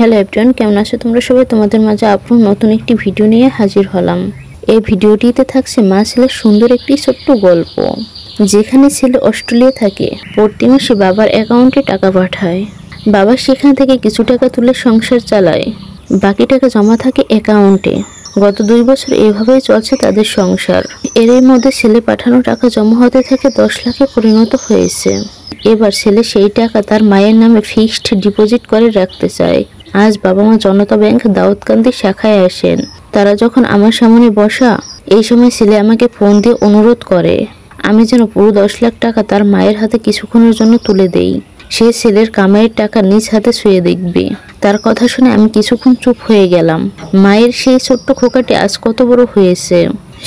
Hello everyone, কেমন আছো তোমরা সবাই? তোমাদের মাঝে আপন নতুন একটি ভিডিও নিয়ে হাজির হলাম। এই ভিডিওটিতে থাকছে মা ছেলের সুন্দর একটি ছোট্ট গল্প। যেখানে ছেলে অস্ট্রেলিয়া থাকে, প্রতি মাসে বাবার অ্যাকাউন্টে টাকা পাঠায়। বাবা সেখান থেকে কিছু টাকা তুলে সংসার চালায়, বাকি টাকা জমা থাকে অ্যাকাউন্টে। গত 2 বছর এভাবেই চলছে তাদের সংসার। এরই মধ্যে ছেলে পাঠানো টাকা জমা হতে থাকে 10 লাখে পরিণত হয়েছে। এবার ছেলে সেই টাকা তার মায়ের নামে ফিক্সড ডিপোজিট করে রাখতে চায়। আজ বাবা মা জনতা ব্যাংক দাউদকান্দি শাখায় আসেন। তারা যখন আমার সামনে বসা, এই সময় ছেলে আমাকে ফোন দিয়ে অনুরোধ করে আমি যেন পুরো 10 লাখ টাকা তার মায়ের হাতে কিছুক্ষণের জন্য তুলে দেই। সে ছেলের কামাইয়ের টাকা নিজ হাতে ছুঁয়ে দেখবে। তার কথা শুনে আমি কিছুক্ষণ চুপ হয়ে গেলাম। মায়ের সেই ছোট্ট খোকাটি আজ কত বড় হয়েছে।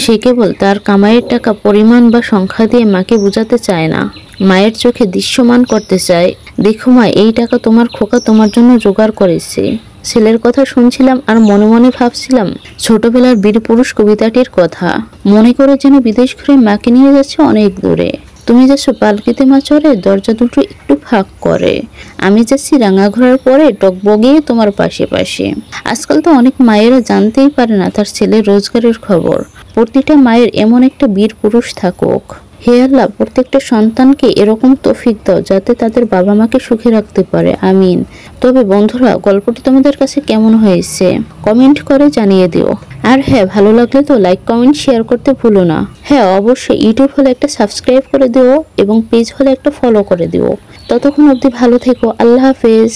সে কেবল তার কামাইয়ের টাকা পরিমাণ বা সংখ্যা দিয়ে মাকে বোঝাতে চায় না, মায়ের চোখে দৃশ্যমান করতে চায়, দেখো মা, এই টাকা তোমার খোকা তোমার জন্য জোগাড় করেছে। ছেলের কথা শুনছিলাম আর মনে মনে ভাবছিলাম ছোটবেলার বীর পুরুষ কবিতাটির কথা। মনে করে যেন বিদেশ ঘুরে মাকে নিয়ে যাচ্ছে অনেক দূরে। তুমি যাচ্ছ পালকিতে মা চড়ে, দরজা দুটো একটু ফাঁক করে। আমি যাচ্ছি রাঙা ঘোড়ার পরে টকবগিয়ে তোমার পাশে পাশে। আজকাল তো অনেক মায়েরা জানতেই পারে না তার ছেলের রোজগারের খবর। প্রতিটা মায়ের এমন একটা বীর পুরুষ থাকুক। হে আল্লাহ, প্রত্যেকটা সন্তানকে এরকম তৌফিক দাও যাতে তাদের বাবা মাকে সুখে রাখতে পারে, আমিন। তবে বন্ধুরা, গল্পটি তোমাদের কাছে কেমন হয়েছে কমেন্ট করে জানিয়ে দিও। আর হ্যাঁ, ভালো লাগলে তো লাইক কমেন্ট শেয়ার করতে ভুলো না। হ্যাঁ অবশ্যই, ইউটিউব হলে একটা সাবস্ক্রাইব করে দিও এবং পেজ হলে একটা ফলো করে দিও। ততক্ষণ অবধি ভালো থেকো। আল্লাহ হাফেজ।